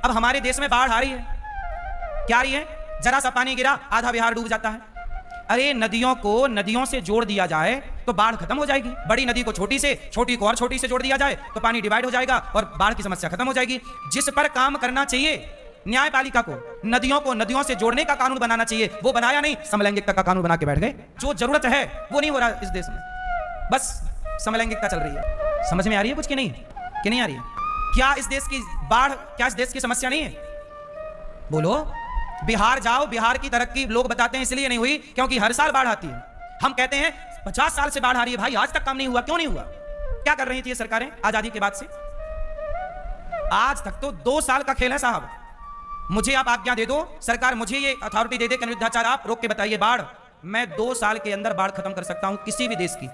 अब हमारे देश में बाढ़ आ रही है, क्या आ रही है? जरा सा पानी गिरा आधा बिहार डूब जाता है। अरे नदियों को नदियों से जोड़ दिया जाए तो बाढ़ खत्म हो जाएगी। बड़ी नदी को छोटी से, छोटी को और छोटी से जोड़ दिया जाए तो पानी डिवाइड हो जाएगा और बाढ़ की समस्या खत्म हो जाएगी। जिस पर काम करना चाहिए न्यायपालिका को, नदियों को नदियों से जोड़ने का कानून बनाना चाहिए, वो बनाया नहीं, समलैंगिकता का कानून बना के बैठ गए। जो जरूरत है वो नहीं हो रहा इस देश में, बस समलैंगिकता चल रही है। समझ में आ रही है कुछ कि नहीं आ रही है? क्या इस देश की बाढ़, क्या इस देश की समस्या नहीं है? बोलो। बिहार जाओ, बिहार की तरक्की लोग बताते हैं इसलिए नहीं हुई क्योंकि हर साल बाढ़ आती है। हम कहते हैं 50 साल से बाढ़ आ रही है, भाई आज तक काम नहीं हुआ। क्यों नहीं हुआ? क्या कर रही थी ये सरकारें आजादी के बाद से? आज तक तो 2 साल का खेल है साहब। मुझे आप आज्ञा दे दो, सरकार मुझे ये अथॉरिटी दे दे कि अनिरुद्धाचार आप रोक के बताइए बाढ़, मैं 2 साल के अंदर बाढ़ खत्म कर सकता हूं किसी भी देश की,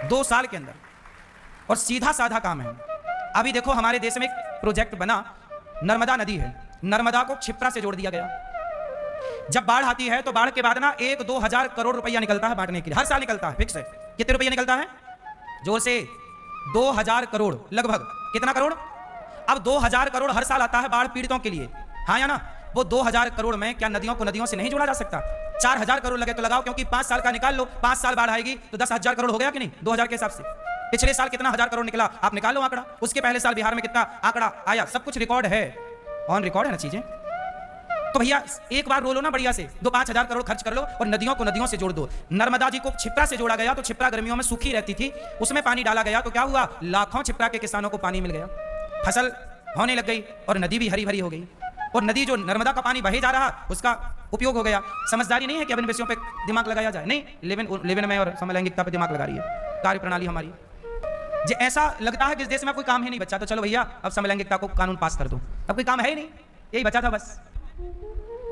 2 साल के अंदर। और सीधा साधा काम है। अभी देखो हमारे देश में एक प्रोजेक्ट बना, नर्मदा नदी है, नर्मदा को क्षिप्रा से जोड़ दिया गया। जब बाढ़ आती है तो बाढ़ के बाद ना 1-2 हजार करोड़ रुपया निकलता है बांटने के लिए, हर साल निकलता है, फिक्स है। कितने रुपया निकलता है? जोर से 2000 करोड़ लगभग। कितना करोड़? अब 2000 करोड़ हर साल आता है बाढ़ पीड़ितों के लिए, हाँ या ना? वो 2000 करोड़ में क्या नदियों को नदियों से नहीं जोड़ा जा सकता? 4000 करोड़ लगे तो लगाओ, क्योंकि 5 साल का निकाल लो, 5 साल बाढ़ आएगी तो 10,000 करोड़ हो गया कि नहीं 2000 के हिसाब से? पिछले साल कितना हजार करोड़ निकला आप निकाल लो आंकड़ा। उसके पहले साल बिहार में कितना आंकड़ा आया, सब कुछ रिकॉर्ड है, ऑन रिकॉर्ड है ना चीजें। तो भैया एक बार रोलो ना बढ़िया से, 2-5 हजार करोड़ खर्च कर लो और नदियों को नदियों से जोड़ दो। नर्मदा जी को क्षिप्रा से जोड़ा गया तो क्षिप्रा गर्मियों में सूखी रहती थी, उसमें पानी डाला गया तो क्या हुआ? लाखों क्षिप्रा के किसानों को पानी मिल गया, फसल होने लग गई और नदी भी हरी भरी हो गई। और नदी जो नर्मदा का पानी बहे जा रहा उसका उपयोग हो गया। समझदारी नहीं है कि अब इन विषयों पे दिमाग लगाया जाए, नहीं, लिविन में और समलैंगिकता पे दिमाग लगा रही है कार्य प्रणाली हमारी। जो ऐसा लगता है कि इस देश में कोई काम ही नहीं बचा, तो चलो भैया अब समलैंगिकता को कानून पास कर दो, अब कोई काम है ही नहीं, यही बचा था बस।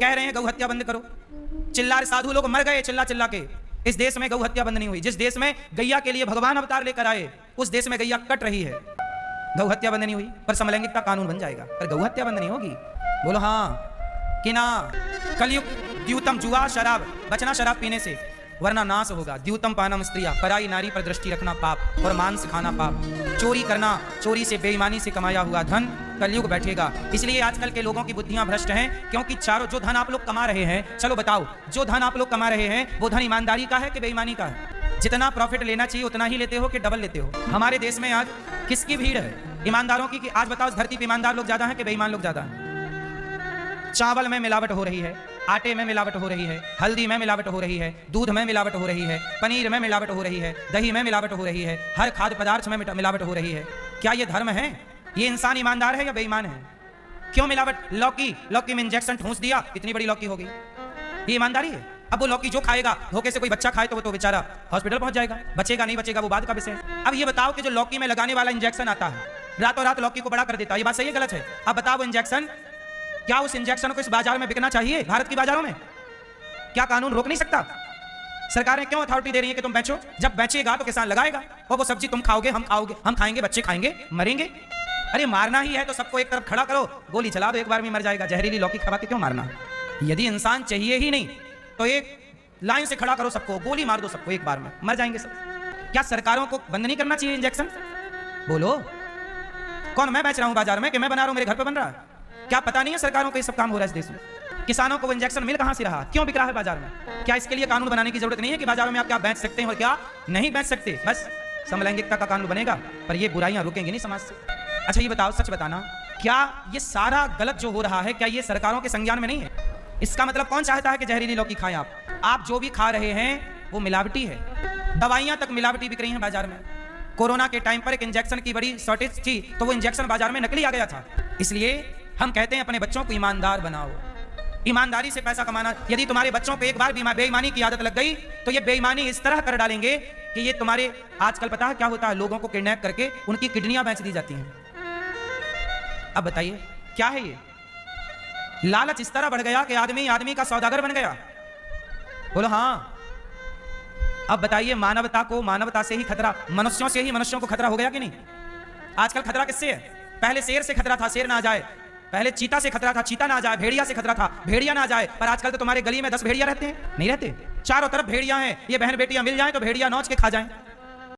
कह रहे हैं गौ हत्या बंद करो, चिल्ला रहे साधु लोग मर गए चिल्ला चिल्ला के। इस देश में गौ हत्या बंद नहीं हुई। जिस देश में गैया के लिए भगवान अवतार लेकर आए उस देश में गैया कट रही है। गौ हत्या बंद नहीं हुई, पर समलैंगिकता कानून बन जाएगा, पर गौ हत्या बंद नहीं होगी। बोलो हाँ कि ना? कलयुग द्यूतम जुआ शराब, बचना शराब पीने से वरना नाश होगा। द्यूतम पानम स्त्रिया, पराई नारी पर दृष्टि रखना पाप और मांस खाना पाप। चोरी करना, चोरी से बेईमानी से कमाया हुआ धन कलयुग बैठेगा। इसलिए आजकल के लोगों की बुद्धियां भ्रष्ट हैं, क्योंकि चारों जो धन आप लोग कमा रहे हैं, चलो बताओ, जो धन आप लोग कमा रहे हैं वो धन ईमानदारी का है कि बेईमानी का है? जितना प्रॉफिट लेना चाहिए उतना ही लेते हो कि डबल लेते हो? हमारे देश में आज किसकी भीड़ है? ईमानदारों की। कि आज बताओ इस धरती पे ईमानदार लोग ज्यादा हैं कि बेईमान लोग ज्यादा हैं? चावल में मिलावट हो रही है, आटे में मिलावट हो रही है, हल्दी में मिलावट हो रही है, दूध में मिलावट हो रही है, पनीर में मिलावट हो रही है, दही में मिलावट हो रही है, हर खाद्य पदार्थ में मिलावट हो रही है। क्या ये धर्म है? ये इंसान ईमानदार है या बेईमान है? क्यों मिलावट? लौकी में इंजेक्शन ठूंस दिया, इतनी बड़ी लौकी हो गई, ये ईमानदारी है? अब वो लौकी जो खाएगा, धोखे से कोई बच्चा खाए तो वो तो बेचारा हॉस्पिटल पहुंच जाएगा, बचेगा नहीं बचेगा वो बात का विषय है। अब ये बताओ कि जो लौकी में लगाने वाला इंजेक्शन आता है रातों रात लौकी को बड़ा कर देता है, ये बात सही है गलत है? अब बताओ वो इंजेक्शन, क्या उस इंजेक्शन को इस बाजार में बिकना चाहिए? भारत की बाजारों में क्या कानून रोक नहीं सकता? सरकारें क्यों अथॉरिटी दे रही है कि तुम बेचो? जब बेचेगा तो किसान लगाएगा और वो सब्जी तुम खाओगे, हम खाएंगे, बच्चे खाएंगे, मरेंगे। अरे मारना ही है तो सबको एक तरफ खड़ा करो, गोली चला दो, एक बार में मर जाएगा। जहरीली लौकी खा के क्यों मारना? यदि इंसान चाहिए ही नहीं तो एक लाइन से खड़ा करो सबको, गोली मार दो सबको, एक बार में मर जाएंगे सब। क्या सरकारों को बंद नहीं करना चाहिए इंजेक्शन? बोलो। कौन मैं बेच रहा हूं बाजार में कि मैं बना रहा हूं, मेरे घर पे बन रहा है? क्या पता नहीं है सरकारों को ये सब काम हो रहा है इस देश में? किसानों को वो इंजेक्शन मिल कहां से रहा, क्यों बिक रहा है बाजार में? क्या इसके लिए कानून बनाने की जरूरत नहीं है कि बाजारों में आप क्या बेच सकते हैं और क्या नहीं बेच सकते? बस समलैंगिकता का कानून बनेगा पर ये बुराइयां रुकेंगी नहीं समाज से। अच्छा ये बताओ, सच बताना, क्या ये सारा गलत जो हो रहा है क्या ये सरकारों के संज्ञान में नहीं है? इसका मतलब कौन चाहता है कि जहरीली लौकी खाएं आप? आप जो भी खा रहे हैं वो मिलावटी है, दवाइयां तक मिलावटी बिक रही हैं बाजार में। कोरोना के टाइम पर एक इंजेक्शन की बड़ी शॉर्टेज थी तो वो इंजेक्शन बाजार में नकली आ गया था। इसलिए हम कहते हैं अपने बच्चों को ईमानदार बनाओ, ईमानदारी से पैसा कमाना। यदि तुम्हारे बच्चों को एक बार बेईमानी की आदत लग गई तो ये बेईमानी इस तरह कर डालेंगे कि ये तुम्हारे, आजकल पता है क्या होता है, लोगों को किडनैप करके उनकी किडनियां बेच दी जाती हैं। अब बताइए क्या है ये? लालच इस तरह बढ़ गया कि आदमी का सौदागर बन गया। बोलो हाँ। अब बताइए मानवता को मानवता से ही खतरा, मनुष्यों से ही मनुष्यों को खतरा हो गया कि नहीं? आजकल खतरा किससे है? पहले शेर से खतरा था, शेर ना आ जाए। पहले चीता से खतरा था, चीता ना आ जाए। भेड़िया से खतरा था, भेड़िया ना आ जाए। पर आजकल तो तुम्हारे गली में 10 भेड़िया रहते हैं, नहीं रहते? चारों तरफ भेड़िया हैं। ये बहन बेटियां मिल जाएं तो भेड़िया नौच के खा जाएं।